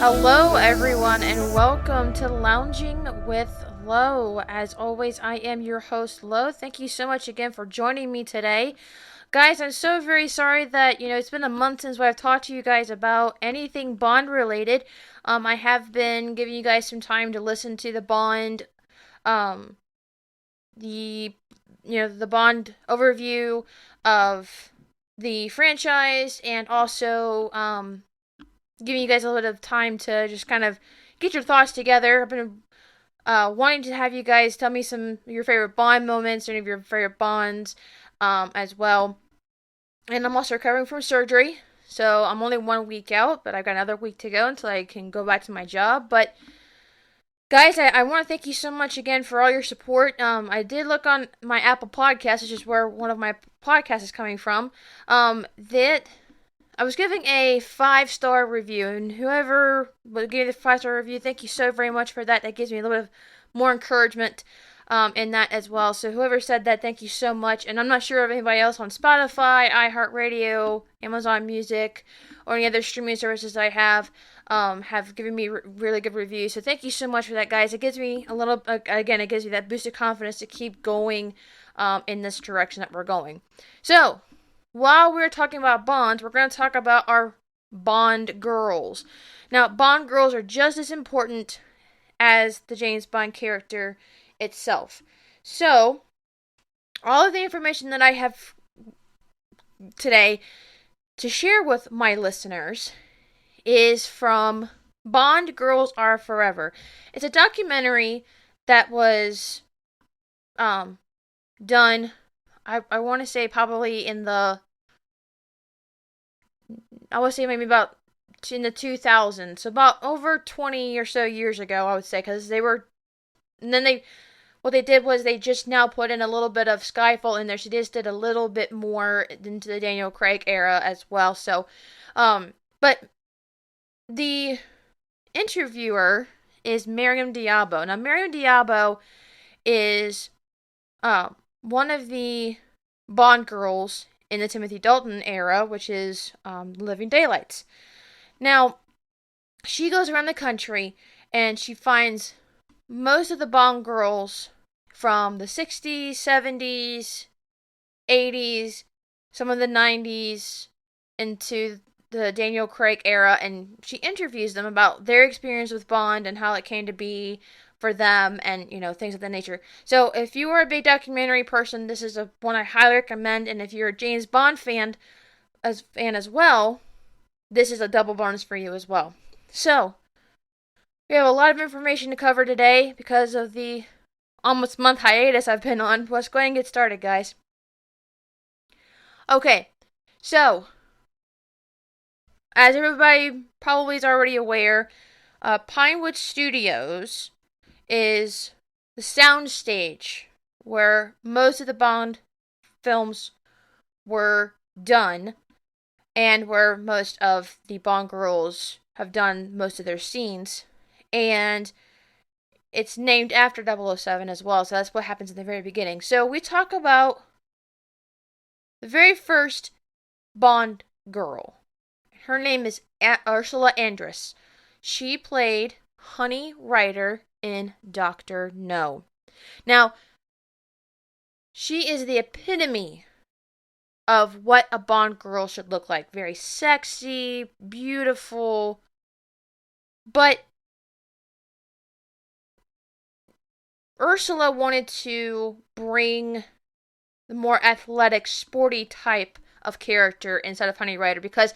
Hello, everyone, and welcome to Lounging with Lo. As always, I am your host, Lo. Thank you so much again for joining me today. Guys, I'm so very sorry that, it's been a month since I've talked to you guys about anything Bond related. I have been giving you guys some time to listen to the Bond, um, the, the Bond overview of the franchise and also, giving you guys a little bit of time to just kind of get your thoughts together. I've been wanting to have you guys tell me some of your favorite Bond moments, any of your favorite Bonds, as well. And I'm also recovering from surgery, so I'm only 1 week out, but I've got another week to go until I can go back to my job. But guys, I want to thank you so much again for all your support. I did look on my Apple Podcast, which is where one of my podcasts is coming from. That I was giving a 5-star review, and whoever gave the 5-star review, thank you so very much for that. That gives me a little bit more encouragement in that as well. So whoever said that, thank you so much. And I'm not sure if anybody else on Spotify, iHeartRadio, Amazon Music, or any other streaming services I have given me really good reviews. So thank you so much for that, guys. It gives me a little, again, it gives me that boost of confidence to keep going in this direction that we're going. So, while we're talking about Bonds, we're going to talk about our Bond girls. Now, Bond girls are just as important as the James Bond character itself. So, all of the information that I have today to share with my listeners is from Bond Girls Are Forever. It's a documentary that was done, I want to say probably I would say maybe about in the 2000s, so about over 20 or so years ago, I would say, because what they did was they just now put in a little bit of Skyfall in there, so they just did a little bit more into the Daniel Craig era as well, so, but the interviewer is Miriam Diabo. Now, Miriam Diabo is, one of the Bond girls in the Timothy Dalton era, which is Living Daylights. Now, she goes around the country and she finds most of the Bond girls from the 60s, 70s, 80s, some of the 90s, into the Daniel Craig era, and she interviews them about their experience with Bond and how it came to be for them, and things of that nature. So if you are a big documentary person, this is one I highly recommend. And if you're a James Bond as well, this is a double bonus for you as well. So we have a lot of information to cover today because of the almost month hiatus I've been on. Let's go ahead and get started, guys. Okay, so as everybody probably is already aware, Pinewood Studios is the soundstage where most of the Bond films were done and where most of the Bond girls have done most of their scenes. And it's named after 007 as well, so that's what happens in the very beginning. So we talk about the very first Bond girl. Her name is Ursula Andress. She played Honey Rider in Dr. No. Now, she is the epitome of what a Bond girl should look like. Very sexy, beautiful, but Ursula wanted to bring the more athletic, sporty type of character instead of Honey Rider, because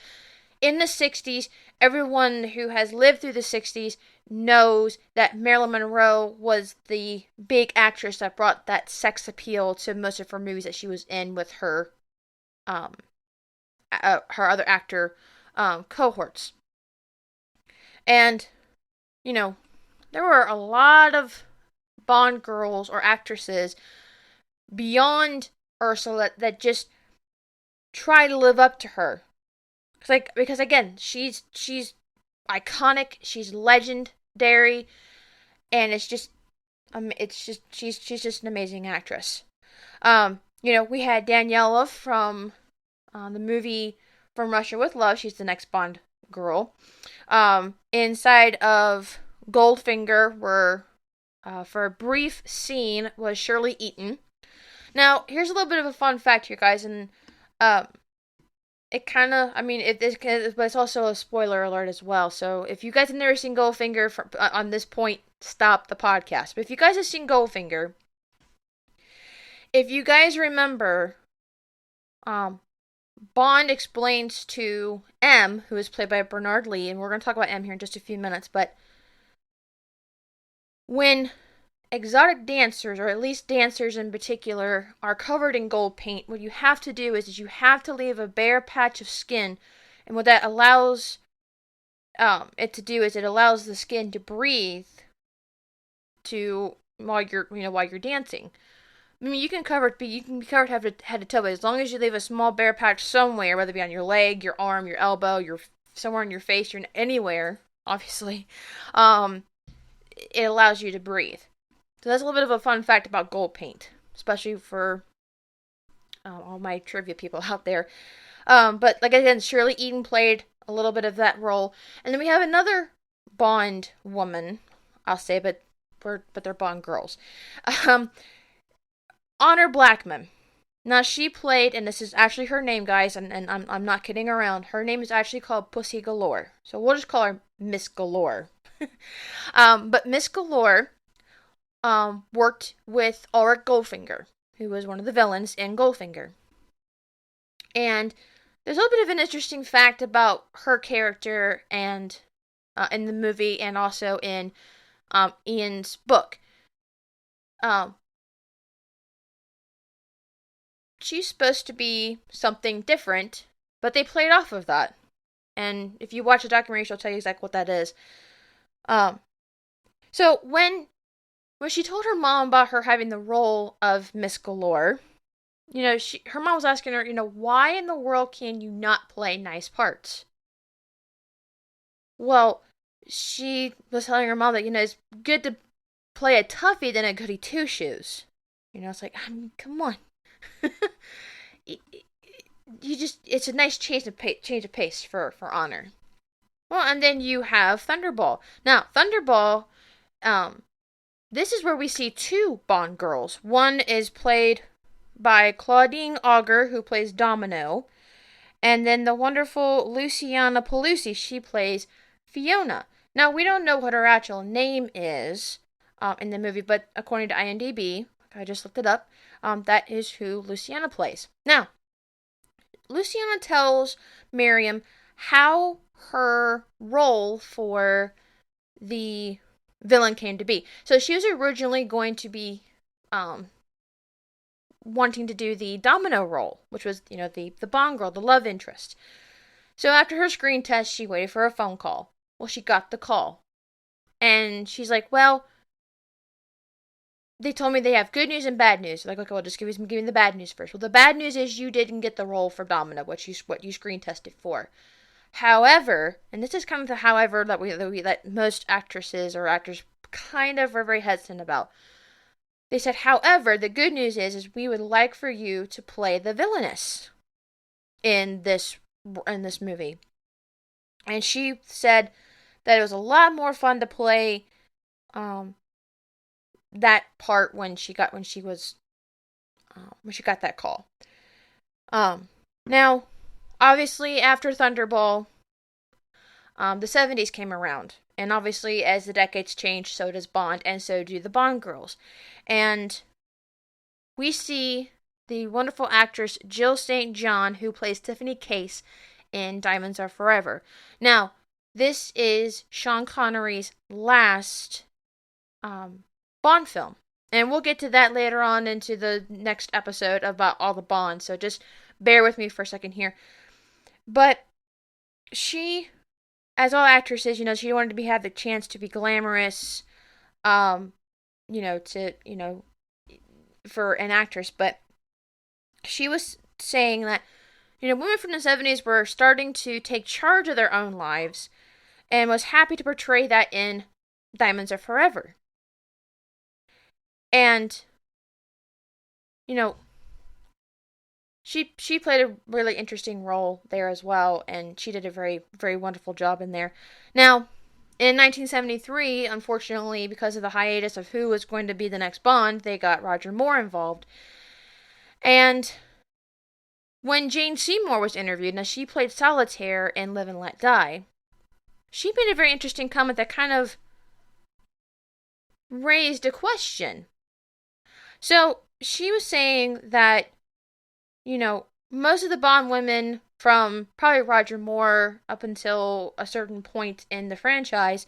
in the 60s, everyone who has lived through the 60s knows that Marilyn Monroe was the big actress that brought that sex appeal to most of her movies that she was in with her other actor cohorts. And, there were a lot of Bond girls or actresses beyond Ursula that just try to live up to her. Because again, she's iconic, she's legendary, and she's just an amazing actress. We had Daniela from the movie From Russia with Love. She's the next Bond girl. Inside of Goldfinger were, for a brief scene, was Shirley Eaton. Now, here's a little bit of a fun fact here, guys, and um, it kind of, I mean, but it's also a spoiler alert as well. So if you guys have never seen Goldfinger on this point, stop the podcast. But if you guys have seen Goldfinger, if you guys remember, um, Bond explains to M, who is played by Bernard Lee, and we're going to talk about M here in just a few minutes, but when exotic dancers, or at least dancers in particular, are covered in gold paint, what you have to do is you have to leave a bare patch of skin, and what that allows it to do is it allows the skin to breathe to while you're dancing. I mean, you can be covered head to toe, but as long as you leave a small bare patch somewhere, whether it be on your leg, your arm, your elbow, somewhere on your face, you're anywhere, obviously, it allows you to breathe. So that's a little bit of a fun fact about gold paint, especially for all my trivia people out there. But like again, Shirley Eaton played a little bit of that role, and then we have another Bond woman, I'll say, but they're Bond girls. Honor Blackman. Now she played, and this is actually her name, guys, and I'm not kidding around. Her name is actually called Pussy Galore, so we'll just call her Miss Galore. But Miss Galore worked with Ulrich Goldfinger, who was one of the villains in Goldfinger. And there's a little bit of an interesting fact about her character and in the movie and also in Ian's book. She's supposed to be something different, but they played off of that. And if you watch the documentary, she'll tell you exactly what that is. So when she told her mom about her having the role of Miss Galore, her mom was asking her, why in the world can you not play nice parts? Well, she was telling her mom that, it's good to play a toughie than a goody two shoes. It's like, I mean, come on. It's a nice change of pace for Honor. Well, and then you have Thunderball. Now, Thunderball, this is where we see two Bond girls. One is played by Claudine Auger, who plays Domino, and then the wonderful Luciana Paluzzi, she plays Fiona. Now, we don't know what her actual name is in the movie, but according to IMDb, I just looked it up, that is who Luciana plays. Now, Luciana tells Miriam how her role for the villain came to be. So she was originally going to be wanting to do the Domino role, which was, the Bond girl, the love interest. So after her screen test, she waited for a phone call. Well, she got the call. And she's like, well, they told me they have good news and bad news. Like, okay, well, just give me the bad news first. Well, the bad news is you didn't get the role for Domino, what you screen tested for. However, and this is kind of the however that most actresses or actors kind of are very hesitant about. They said, however, the good news is we would like for you to play the villainess in this movie. And she said that it was a lot more fun to play that part when she got that call. Now, obviously, after Thunderball, the 70s came around. And obviously, as the decades change, so does Bond, and so do the Bond girls. And we see the wonderful actress Jill St. John, who plays Tiffany Case in Diamonds Are Forever. Now, this is Sean Connery's last Bond film. And we'll get to that later on into the next episode about all the Bonds, so just bear with me for a second here. But she, as all actresses, she wanted to have the chance to be glamorous, for an actress, but she was saying that, women from the 70s were starting to take charge of their own lives and was happy to portray that in Diamonds Are Forever. And, she played a really interesting role there as well, and she did a very, very wonderful job in there. Now, in 1973, unfortunately, because of the hiatus of who was going to be the next Bond, they got Roger Moore involved. And when Jane Seymour was interviewed, now she played Solitaire in Live and Let Die, she made a very interesting comment that kind of raised a question. So she was saying that, most of the Bond women from probably Roger Moore up until a certain point in the franchise,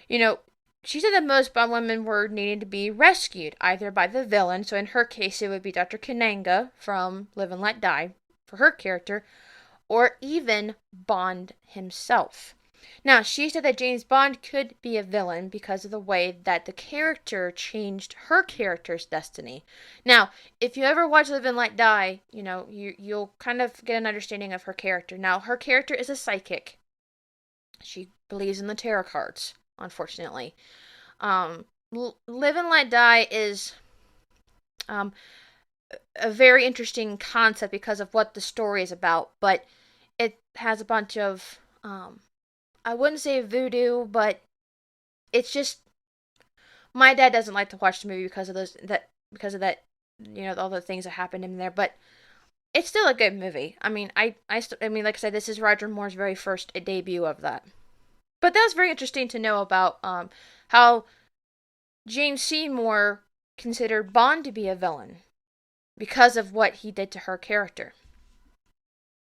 she said that most Bond women were needing to be rescued, either by the villain, so in her case it would be Dr. Kananga from Live and Let Die for her character, or even Bond himself. Now, she said that James Bond could be a villain because of the way that the character changed her character's destiny. Now, if you ever watch Live and Let Die, you'll kind of get an understanding of her character. Now, her character is a psychic. She believes in the tarot cards, unfortunately. Live and Let Die is a very interesting concept because of what the story is about, but it has a bunch of I wouldn't say voodoo, but it's just my dad doesn't like to watch the movie because of that, all the things that happened in there, but it's still a good movie. I mean, like I said, this is Roger Moore's very first debut of that. But that was very interesting to know about how Jane Seymour considered Bond to be a villain because of what he did to her character.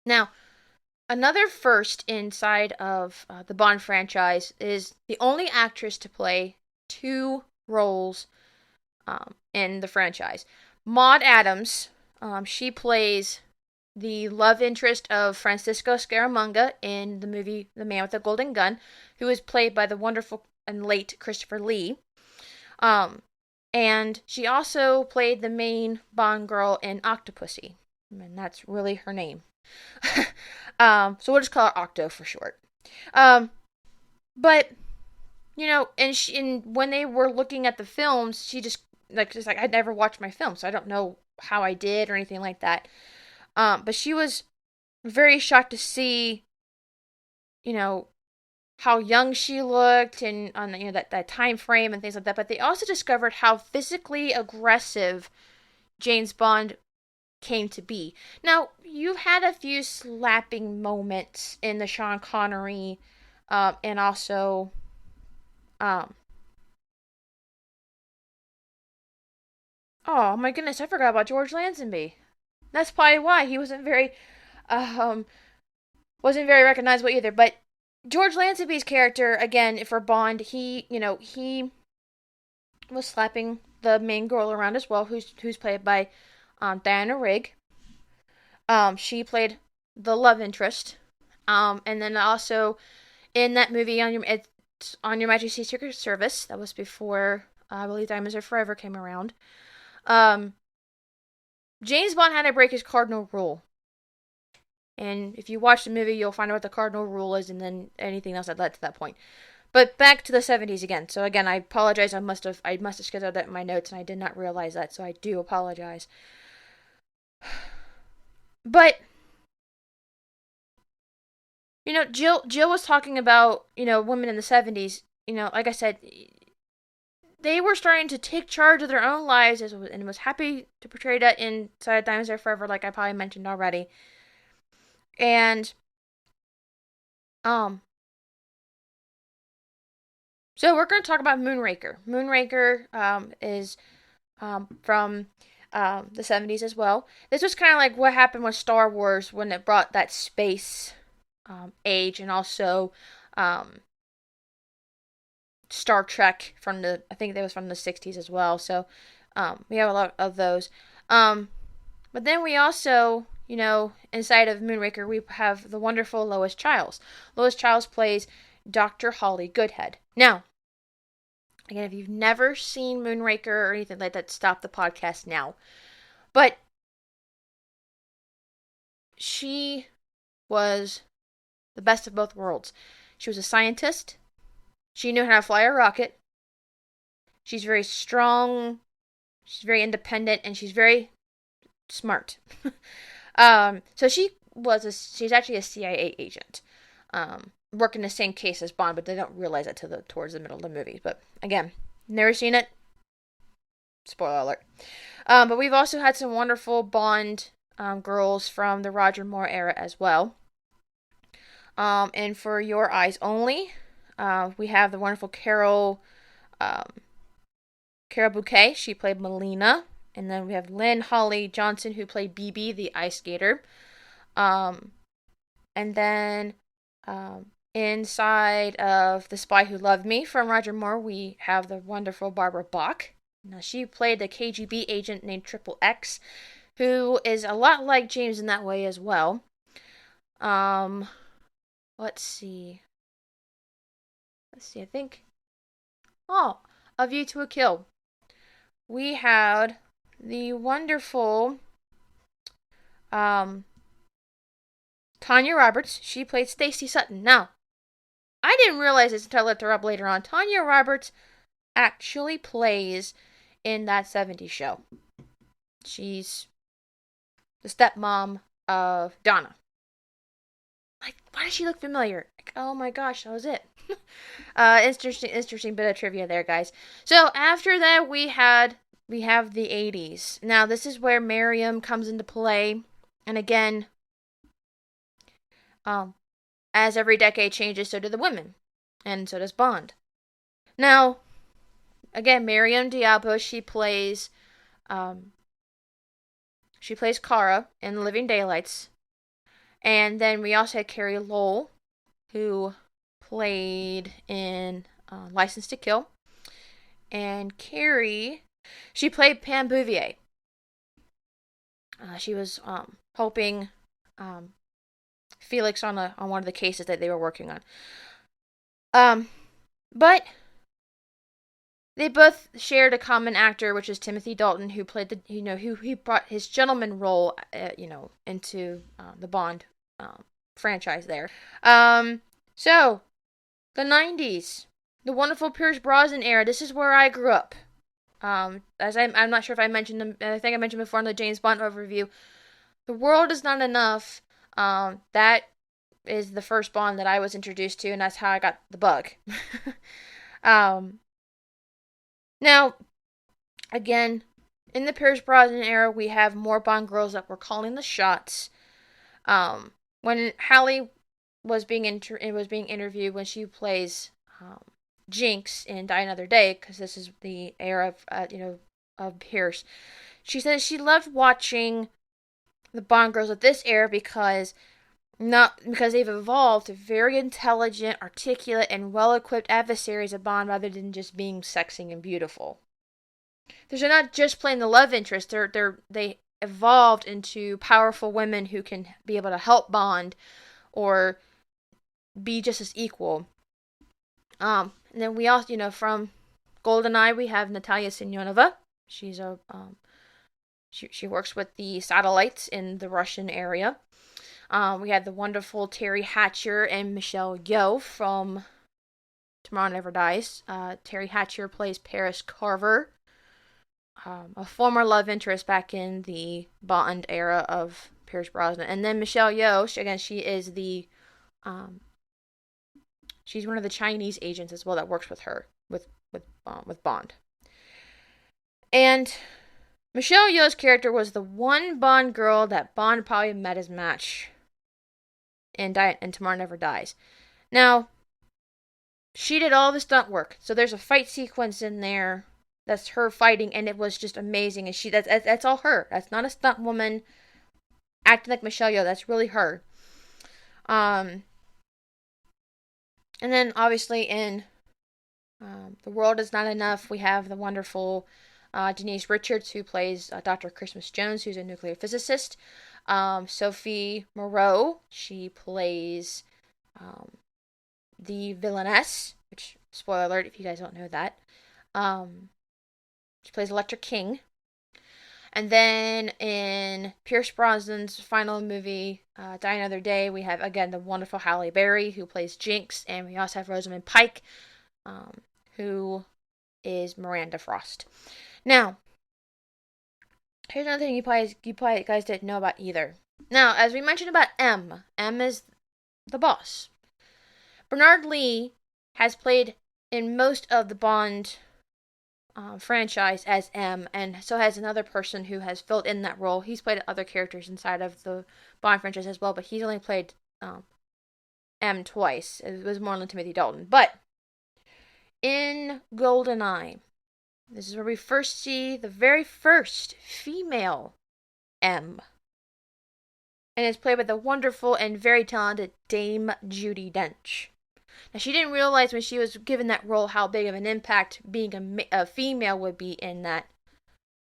Now, another first inside of the Bond franchise is the only actress to play two roles in the franchise. Maud Adams, she plays the love interest of Francisco Scaramanga in the movie The Man with the Golden Gun, who is played by the wonderful and late Christopher Lee. And she also played the main Bond girl in Octopussy, and that's really her name. So we'll just call her Octo for short. But and when they were looking at the films, she just I'd never watched my film, so I don't know how I did or anything like that. But she was very shocked to see, how young she looked and on that time frame and things like that. But they also discovered how physically aggressive James Bond came to be. Now, you've had a few slapping moments in the Sean Connery, and also, oh my goodness, I forgot about George Lazenby. That's probably why he um, wasn't very recognizable either. But George Lazenby's character, again, for Bond, he was slapping the main girl around as well, who's played by Diana Rigg. She played the love interest. And then also in that movie On Your Majesty's Secret Service, that was before I believe Diamonds Are Forever came around. James Bond had to break his cardinal rule. And if you watch the movie, you'll find out what the cardinal rule is, and then anything else that led to that point. But back to the 70s again. So again, I apologize. I must have scheduled that in my notes, and I did not realize that. So I do apologize. But Jill was talking about women in the 70s. Like I said, they were starting to take charge of their own lives, and was happy to portray that inside Diamonds Are Forever, like I probably mentioned already. And so we're going to talk about Moonraker. Moonraker is from the 70s as well. This was kind of like what happened with Star Wars when it brought that space age, and also Star Trek I think that was from the 60s as well. So we have a lot of those. But then we also, inside of Moonraker, we have the wonderful Lois Chiles. Lois Chiles plays Dr. Holly Goodhead. Now, again, if you've never seen Moonraker or anything like that, stop the podcast now. But she was the best of both worlds. She was a scientist. She knew how to fly a rocket. She's very strong. She's very independent, and she's very smart. So she's actually a CIA agent, working the same case as Bond, but they don't realize it towards the middle of the movie. But again, never seen it. Spoiler alert. But we've also had some wonderful Bond girls from the Roger Moore era as well. And for Your Eyes Only, we have the wonderful Carol Bouquet. She played Melina. And then we have Lynn Holly Johnson, who played BB, the ice skater. And then inside of The Spy Who Loved Me from Roger Moore, we have the wonderful Barbara Bach. Now, she played the KGB agent named Triple X, who is a lot like James in that way as well. Let's see, I think... Oh, A View to a Kill. We had the wonderful Tanya Roberts. She played Stacy Sutton. Now, I didn't realize this until I looked her up later on. Tanya Roberts actually plays in That 70s Show. She's the stepmom of Donna. Like, why does she look familiar? Like, oh my gosh, that was it. Interesting bit of trivia there, guys. So after that, we have the 80s. Now, this is where Miriam comes into play. And again, as every decade changes, so do the women. And so does Bond. Now, again, Miriam Diablo, she plays Kara in Living Daylights. And then we also had Carrie Lowell, who played in License to Kill. And Carrie, she played Pam Bouvier. She was helping Felix on one of the cases that they were working on. But they both shared a common actor, which is Timothy Dalton, who played who brought his gentleman role, into the Bond franchise there. So the 90s, the wonderful Pierce Brosnan era. This is where I grew up. As I'm not sure if I mentioned them. I think I mentioned before in the James Bond overview. The World Is Not Enough. That is the first Bond that I was introduced to, and that's how I got the bug. Now, again, in the Pierce Brosnan era, we have more Bond girls that were calling the shots. When Halle was being interviewed when she plays Jinx in Die Another Day, because this is the era of Pierce, she said she loved watching the Bond girls of this era because they've evolved to very intelligent, articulate, and well-equipped adversaries of Bond rather than just being sexy and beautiful. They're not just playing the love interest. They evolved into powerful women who can be able to help Bond or be just as equal. And then we also, from GoldenEye, we have Natalia Simonova. She's she works with the satellites in the Russian area. We had the wonderful Terry Hatcher and Michelle Yeoh from Tomorrow Never Dies. Terry Hatcher plays Paris Carver, a former love interest back in the Bond era of Pierce Brosnan. And then Michelle Yeoh, she is she's one of the Chinese agents as well that works with her, with Bond. And Michelle Yeoh's character was the one Bond girl that Bond probably met his match in Tomorrow Never Dies. Now, she did all the stunt work. So there's a fight sequence in there that's her fighting, and it was just amazing. And that's all her. That's not a stunt woman acting like Michelle Yeoh. That's really her. And then obviously in The World Is Not Enough, we have the wonderful Denise Richards, who plays Dr. Christmas Jones, who's a nuclear physicist. Sophie Moreau, she plays the villainess, which, spoiler alert if you guys don't know that. She plays Electra King. And then in Pierce Brosnan's final movie, Die Another Day, we have, again, the wonderful Halle Berry, who plays Jinx. And we also have Rosamund Pike, who is Miranda Frost. Now, here's another thing you probably guys didn't know about either. Now, as we mentioned about M is the boss. Bernard Lee has played in most of the Bond franchise as M, and so has another person who has filled in that role. He's played other characters inside of the Bond franchise as well, but he's only played M twice. It was more than Timothy Dalton. But in GoldenEye, this is where we first see the very first female M. And it's played by the wonderful and very talented Dame Judi Dench. Now, she didn't realize when she was given that role how big of an impact being a female would be in that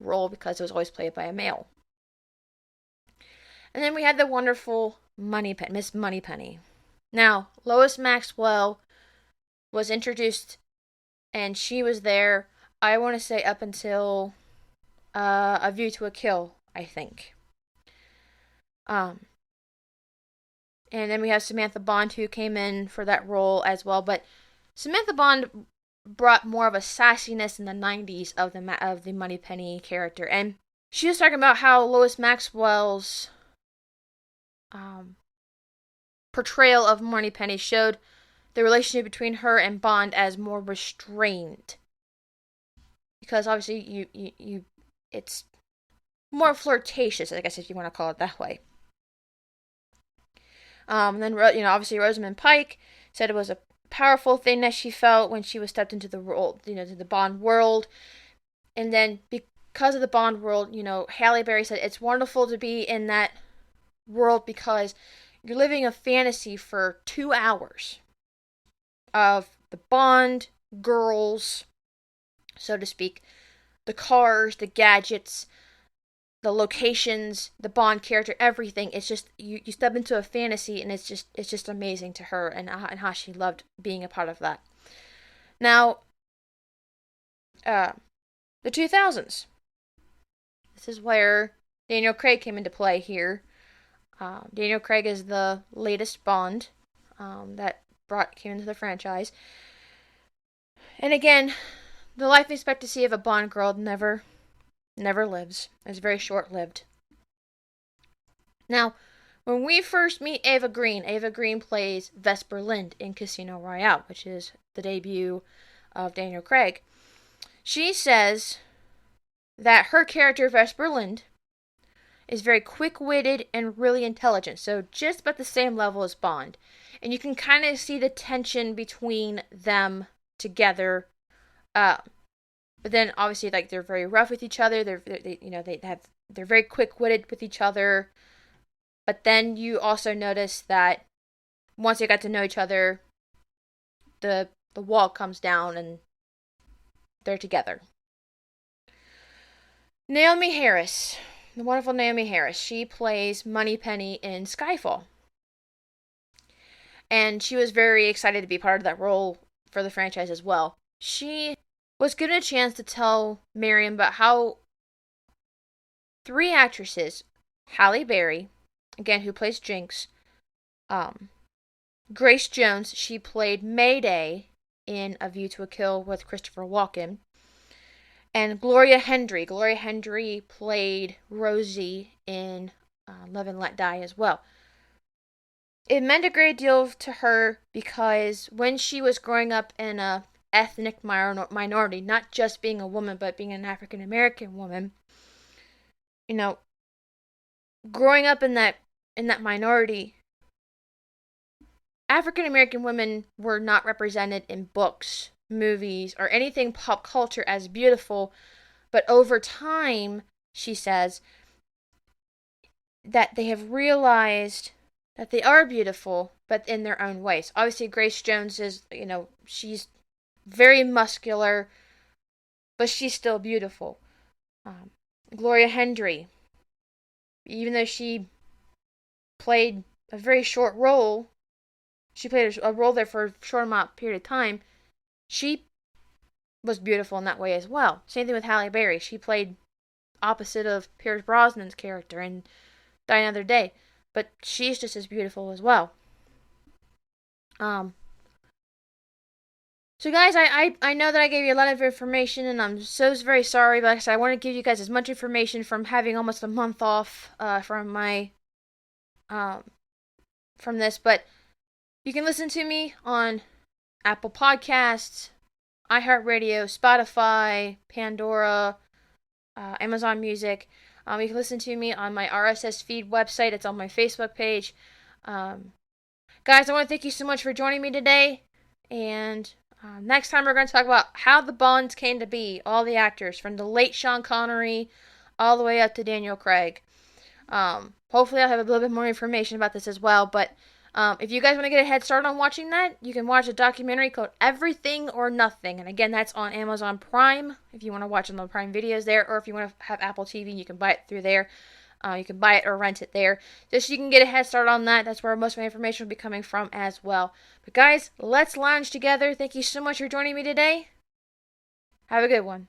role, because it was always played by a male. And then we had the wonderful Miss Moneypenny. Now, Lois Maxwell was introduced, and she was there, I want to say, up until A View to a Kill, I think. And then we have Samantha Bond, who came in for that role as well. But Samantha Bond brought more of a sassiness in the 90s of the Moneypenny character. And she was talking about how Lois Maxwell's portrayal of Moneypenny showed the relationship between her and Bond as more restrained. Because obviously it's more flirtatious, I guess, if you want to call it that way. Then, obviously Rosamund Pike said it was a powerful thing that she felt when she was stepped into the role, to the Bond world. And then because of the Bond world, Halle Berry said it's wonderful to be in that world because you're living a fantasy for 2 hours of the Bond girls, so to speak, the cars, the gadgets, the locations, the Bond character, everything. It's just you step into a fantasy, and it's just amazing to her, and how she loved being a part of that. Now, the 2000s. This is where Daniel Craig came into play here. Daniel Craig is the latest Bond that came into the franchise. And again, the life expectancy of a Bond girl never lives. It's very short-lived. Now, when we first meet Eva Green plays Vesper Lynd in Casino Royale, which is the debut of Daniel Craig. She says that her character, Vesper Lynd, is very quick-witted and really intelligent, so just about the same level as Bond. And you can kind of see the tension between them together. But then obviously, like, they're very rough with each other. They're very quick-witted with each other. But then you also notice that once they got to know each other, the wall comes down and they're together. Naomie Harris, the wonderful Naomie Harris, she plays Moneypenny in Skyfall. And she was very excited to be part of that role for the franchise as well. She was given a chance to tell Marion about how 3 actresses, Halle Berry, again, who plays Jinx, Grace Jones, she played Mayday in A View to a Kill with Christopher Walken, and Gloria Hendry. Gloria Hendry played Rosie in Live and Let Die as well. It meant a great deal to her because when she was growing up in a ethnic minority, not just being a woman, but being an African American woman, growing up in that minority, African American women were not represented in books, movies, or anything pop culture as beautiful. But over time, she says, that they have realized that they are beautiful, but in their own ways. Obviously, Grace Jones is, she's very muscular, but she's still beautiful. Gloria Hendry, even though she played a very short role, she played a role there for a short amount period of time, she was beautiful in that way as well. Same thing with Halle Berry. She played opposite of Pierce Brosnan's character in Die Another Day, but she's just as beautiful as well. So guys, I know that I gave you a lot of information, and I'm so very sorry, but like I said, I want to give you guys as much information from having almost a month off from my um, from this, but you can listen to me on Apple Podcasts, iHeartRadio, Spotify, Pandora, Amazon Music. You can listen to me on my RSS feed website. It's on my Facebook page. Um, Guys, I want to thank you so much for joining me today. And next time we're going to talk about how the Bonds came to be. All the actors, from the late Sean Connery all the way up to Daniel Craig. Hopefully I'll have a little bit more information about this as well. But if you guys want to get a head start on watching that, you can watch a documentary called Everything or Nothing. And again, that's on Amazon Prime if you want to watch on the Prime videos there. Or if you want to have Apple TV, you can buy it through there. You can buy it or rent it there. Just so you can get a head start on that. That's where most of my information will be coming from as well. But guys, let's lounge together. Thank you so much for joining me today. Have a good one.